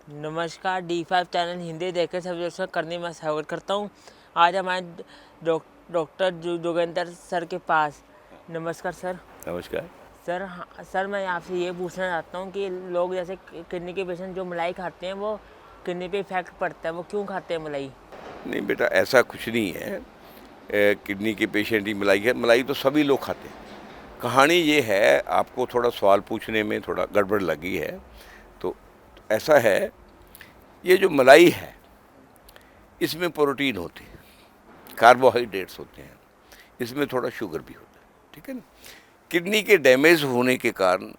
नमस्कार, D5 channel Hindi देखकर सभी दोस्तों करने में स्वागत करता हूँ। आज हमारे डॉक्टर जोगेंद्र सर के पास। नमस्कार सर। नमस्कार सर सर मैं आपसे ये पूछना चाहता हूँ कि लोग जैसे किडनी के पेशेंट जो मलाई खाते हैं वो किडनी पे इफेक्ट पड़ता है, वो क्यों खाते हैं मलाई? नहीं बेटा, ऐसा कुछ नहीं है। किडनी के पेशेंट ही मलाई है, मलाई तो सभी लोग खाते हैं। कहानी ये है, आपको थोड़ा सवाल पूछने में थोड़ा गड़बड़ लगी है। तो ऐसा है, ये जो मलाई है इसमें प्रोटीन होते हैं, कार्बोहाइड्रेट्स होते हैं, इसमें थोड़ा शुगर भी होता है, ठीक है ना। किडनी के डैमेज होने के कारण,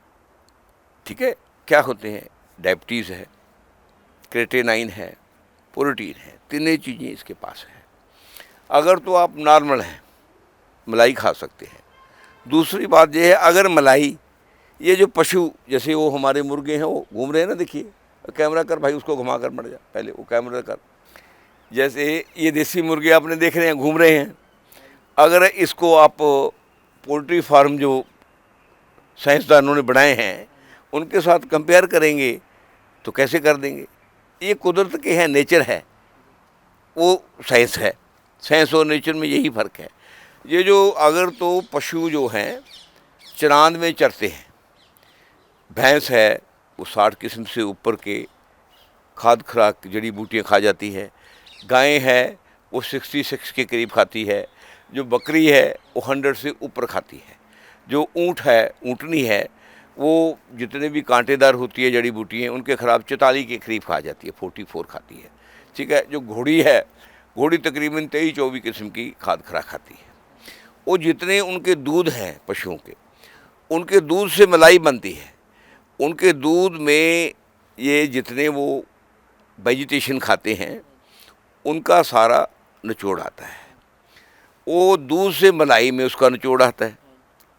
ठीक है, क्या होते हैं, डायबिटीज़ है, क्रेटेनाइन है, प्रोटीन है, तीनों चीज़ें इसके पास हैं। अगर तो आप नॉर्मल हैं, मलाई खा सकते हैं। दूसरी बात यह है, अगर मलाई, ये जो पशु जैसे वो हमारे मुर्गे हैं वो घूम रहे हैं ना, देखिए कैमरा कर भाई, उसको घुमा कर मर जा, पहले वो कैमरा कर। जैसे ये देसी मुर्गे आपने देख रहे हैं घूम रहे हैं, अगर इसको आप पोल्ट्री फार्म जो साइंसदानों ने बनाए हैं उनके साथ कंपेयर करेंगे तो कैसे कर देंगे। ये कुदरत के हैं, नेचर है, वो साइंस है। साइंस और नेचर में यही फ़र्क है। ये जो अगर तो पशु जो हैं चरांद में चरते हैं, भैंस है वो 60 किस्म से ऊपर के खाद खुराक जड़ी बूटियाँ खा जाती है, गायें है वो 66 के करीब खाती है, जो बकरी है वो 100 से ऊपर खाती है, जो ऊँट है, ऊँटनी है, वो जितने भी कांटेदार होती है जड़ी बूटियाँ उनके खिलाफ 44 के करीब खा जाती है, 44 खाती है, ठीक है। जो घोड़ी है, घोड़ी तकरीबन 23-24 किस्म की खाद खुराक खाती है। वो जितने उनके दूध हैं पशुओं के, उनके दूध से मलाई बनती है। उनके दूध में ये जितने वो वेजिटेशन खाते हैं उनका सारा निचोड़ आता है, वो दूध से मलाई में उसका निचोड़ आता है।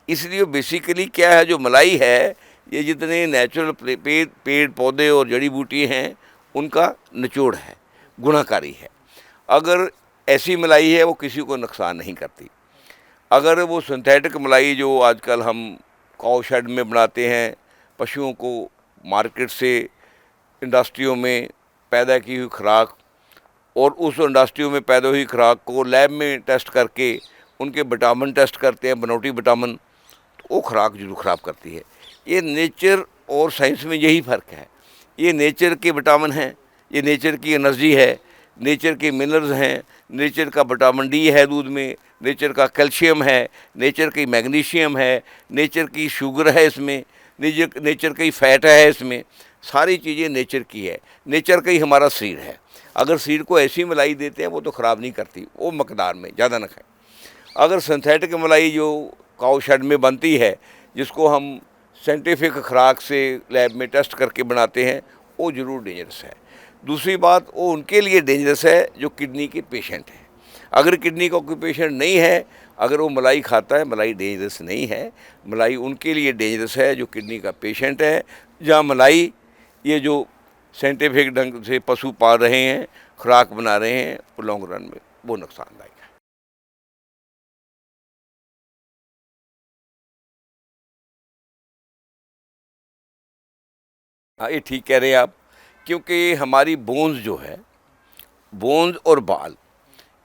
इसलिए बेसिकली क्या है, जो मलाई है ये जितने नेचुरल पेड़ पौधे और जड़ी बूटी हैं उनका निचोड़ है, गुणाकारी है। अगर ऐसी मलाई है वो किसी को नुकसान नहीं करती। अगर वो सिंथेटिक मलाई जो आजकल हम काउ शेड में बनाते हैं, पशुओं को मार्केट से इंडस्ट्रियों में पैदा की हुई खुराक, और उस इंडस्ट्रियों में पैदा हुई खुराक को लैब में टेस्ट करके उनके विटामिन टेस्ट करते हैं, बनौटी विटामिन, तो वो खुराक जरूर ख़राब करती है। ये नेचर और साइंस में यही फ़र्क है। ये नेचर के विटामिन हैं, ये नेचर की एनर्जी है, नेचर के मिनरल्स हैं, नेचर का विटामिन डी है दूध में, नेचर का कैल्शियम है, नेचर की मैग्नीशियम है, नेचर की शुगर है इसमें, नेचर की फ़ैट है इसमें, सारी चीज़ें नेचर की है। नेचर का ही हमारा शरीर है। अगर शरीर को ऐसी मलाई देते हैं वो तो ख़राब नहीं करती, वो मकदार में ज़्यादा न खाएं। अगर सिंथेटिक मलाई जो काउ शेड में बनती है, जिसको हम साइंटिफिक खुराक से लैब में टेस्ट करके बनाते हैं, वो ज़रूर डेंजरस है। दूसरी बात, वो उनके लिए डेंजरस है जो किडनी के पेशेंट हैं। अगर किडनी का कोई पेशेंट नहीं है, अगर वो मलाई खाता है, मलाई डेंजरस नहीं है। मलाई उनके लिए डेंजरस है जो किडनी का पेशेंट है। जहाँ मलाई ये जो साइंटिफिक ढंग से पशु पाल रहे हैं, खुराक बना रहे हैं, वो लॉन्ग रन में वो नुकसानदायक है। हाँ, ये ठीक कह रहे हैं आप, क्योंकि हमारी बोन्स जो है, बोन्स और बाल,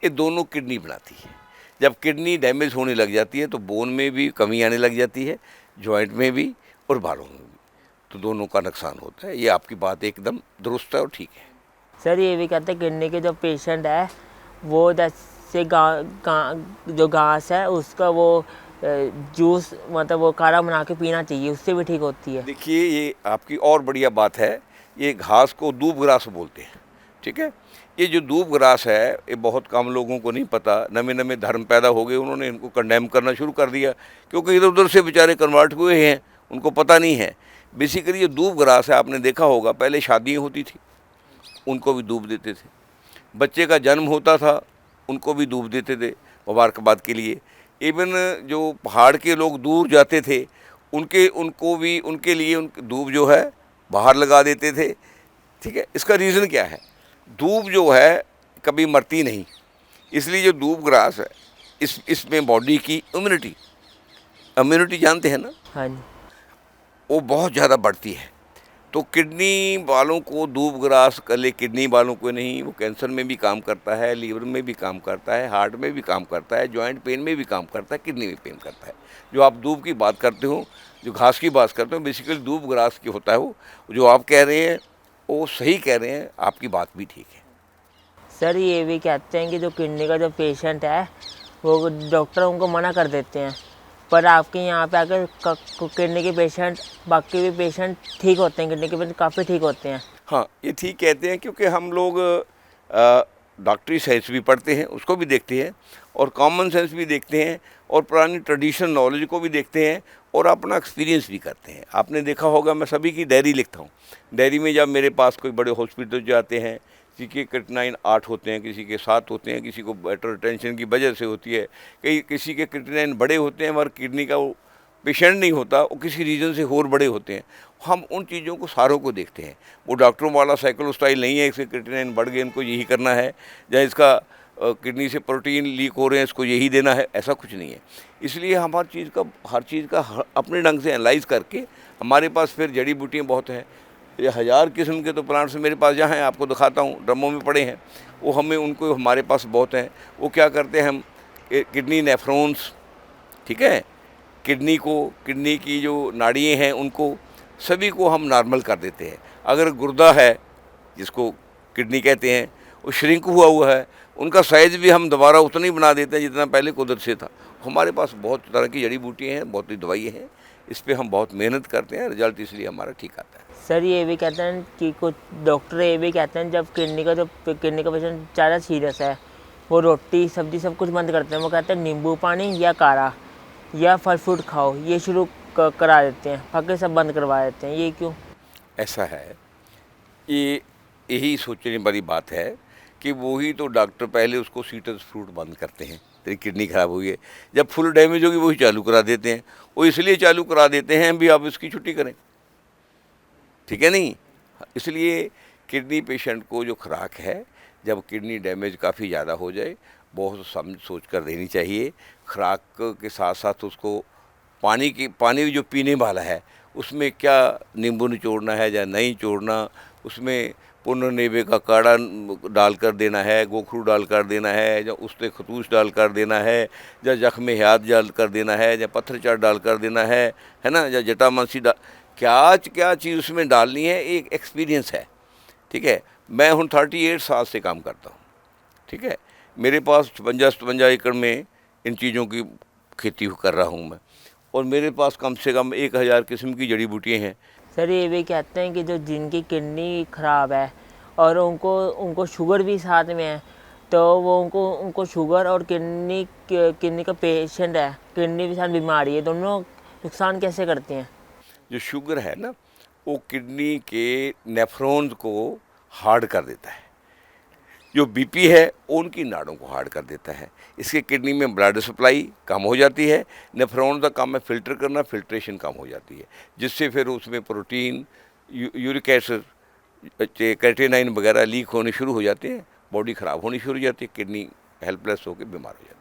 ये दोनों किडनी बनाती है। जब किडनी डैमेज होने लग जाती है तो बोन में भी कमी आने लग जाती है, जॉइंट में भी और बालों में भी, तो दोनों का नुकसान होता है। ये आपकी बात एकदम दुरुस्त है और ठीक है। सर ये भी कहते हैं किडनी के जो पेशेंट है वो जैसे जो घास है उसका वो जूस मतलब वो काढ़ा बना के पीना चाहिए, उससे भी ठीक होती है। देखिए, ये आपकी और बढ़िया बात है। ये घास को दूब ग्रास बोलते हैं, ठीक है। ये जो दूब ग्रास है ये बहुत कम लोगों को नहीं पता। नए नए धर्म पैदा हो गए, उन्होंने इनको कंडेम करना शुरू कर दिया, क्योंकि इधर उधर से बेचारे कन्वर्ट हुए हैं, उनको पता नहीं है। बेसिकली ये दूब ग्रास है, आपने देखा होगा पहले शादियाँ होती थी उनको भी दूब देते थे, बच्चे का जन्म होता था उनको भी दूब देते थे मुबारकबाद के लिए। इवन जो पहाड़ के लोग दूर जाते थे उनको भी उनके लिए दूब जो है बाहर लगा देते थे, ठीक है। इसका रीज़न क्या है, दूब जो है कभी मरती नहीं, इसलिए जो दूब ग्रास है इसमें बॉडी की इम्यूनिटी जानते हैं ना, हाँ जी। वो बहुत ज़्यादा बढ़ती है। तो किडनी वालों को दूब ग्रास कले किडनी वालों को नहीं, वो कैंसर में भी काम करता है, लीवर में भी काम करता है, हार्ट में भी काम करता है, जॉइंट पेन में भी काम करता है, किडनी में पेन करता है। जो आप दूब की बात करते हो, जो घास की बात करते हो, बेसिकली दूब ग्रास की होता है। वो जो आप कह रहे हैं वो सही कह रहे हैं, आपकी बात भी ठीक है। सर ये भी कहते हैं कि जो किडनी का जो पेशेंट है वो डॉक्टर उनको मना कर देते हैं, पर आपके यहाँ पे आकर किडनी के पेशेंट, बाकी भी पेशेंट ठीक होते हैं, किडनी के पेशेंट काफ़ी ठीक होते हैं। हाँ, ये ठीक कहते हैं, क्योंकि हम लोग डॉक्टरी साइंस भी पढ़ते हैं, उसको भी देखते हैं, और कॉमन सेंस भी देखते हैं, और पुरानी ट्रेडिशनल नॉलेज को भी देखते हैं, और अपना एक्सपीरियंस भी करते हैं। आपने देखा होगा, मैं सभी की डायरी लिखता हूँ। डायरी में जब मेरे पास कोई बड़े हॉस्पिटल जाते हैं, किसी के क्रिटिनाइन 8 होते हैं, किसी के 7 होते हैं, किसी को बेटर टेंशन की वजह से होती है, किसी के क्रिटिनाइन बड़े होते हैं, मगर किडनी का वो पेशेंट नहीं होता, वो किसी रीज़न से और बड़े होते हैं। हम उन चीज़ों को सारों को देखते हैं। वो डॉक्टरों वाला साइकिल स्टाइल नहीं है, इसके क्रिटिनाइन बढ़ गए, इनको यही करना है, या इसका किडनी से प्रोटीन लीक हो रहे हैं, इसको यही देना है, ऐसा कुछ नहीं है। इसलिए हम हर चीज़ का अपने ढंग से एनालाइज करके, हमारे पास फिर जड़ी बूटियाँ बहुत हैं, ये 1000 किस्म के तो प्लांट्स मेरे पास जहाँ हैं, आपको दिखाता हूँ, ड्रमों में पड़े हैं। वो उनको हमारे पास बहुत हैं। वो क्या करते हैं, हम किडनी नेफ्रॉन्स, ठीक है, किडनी की जो नाड़ियाँ हैं, उनको सभी को हम नॉर्मल कर देते हैं। अगर गुर्दा है, जिसको किडनी कहते हैं, वो श्रिंक हुआ है, उनका साइज़ भी हम दोबारा उतना ही बना देते हैं जितना पहले कुदरत से था। हमारे पास बहुत तरह की जड़ी बूटियाँ हैं, बहुत ही दवाइयाँ हैं, इस पर हम बहुत मेहनत करते हैं, रिजल्ट इसलिए हमारा ठीक आता है। सर ये भी कहते हैं कि कुछ डॉक्टर ये भी कहते हैं, जब किडनी का पेशेंट ज़्यादा सीरियस है, वो रोटी सब्जी सब कुछ बंद करते हैं। वो कहते हैं नींबू पानी या काढ़ा या फल फ्रूट खाओ, ये शुरू करा देते हैं, बाकी सब बंद करवा देते हैं। ये क्यों? ऐसा है, ये यही सोचने वाली बात है कि वही तो डॉक्टर पहले उसको सीट्रस फ्रूट बंद करते हैं, तेरी किडनी खराब हुई है, जब फुल डैमेज होगी वही चालू करा देते हैं। वो इसलिए चालू करा देते हैं भी आप इसकी छुट्टी करें, ठीक है नहीं। इसलिए किडनी पेशेंट को जो खुराक है, जब किडनी डैमेज काफ़ी ज़्यादा हो जाए, बहुत समझ सोच कर देनी चाहिए। खुराक के साथ साथ उसको पानी जो पीने वाला है, उसमें क्या नींबू निचोड़ना है या नहीं छोड़ना, उसमें पुनर्नेवे का काढ़ा डाल कर देना है, गोखरू डाल कर देना है, या उससे खतूस डाल कर देना है, या जख्म हयात डाल कर देना है, या पत्थर चाट डाल कर देना है ना, या जटामांसी क्या चीज़ उसमें डालनी है, एक एक्सपीरियंस है, ठीक है। मैं हूँ 38 साल से काम करता हूँ, ठीक है। मेरे पास 55 एकड़ में इन चीज़ों की खेती कर रहा हूँ मैं, और मेरे पास कम से कम 1000 किस्म की जड़ी बूटियाँ हैं। सर ये भी कहते हैं कि जो जिनकी किडनी ख़राब है और उनको शुगर भी साथ में है, तो वो उनको शुगर और किडनी का पेशेंट है, किडनी के साथ बीमारी है, दोनों नुकसान कैसे करते हैं? जो शुगर है ना, वो किडनी के नेफ्रॉन्स को हार्ड कर देता है। जो बीपी है, वो उनकी नाड़ों को हार्ड कर देता है। इसके किडनी में ब्लड सप्लाई कम हो जाती है, नेफ्रॉन का काम है फिल्टर करना, फिल्ट्रेशन कम हो जाती है, जिससे फिर उसमें प्रोटीन, यूरिक एसिड, क्रेटिनाइन वगैरह लीक होने शुरू हो जाते हैं, बॉडी ख़राब होनी शुरू हो जाती है, किडनी हेल्पलेस होकर बीमार हो जाती है।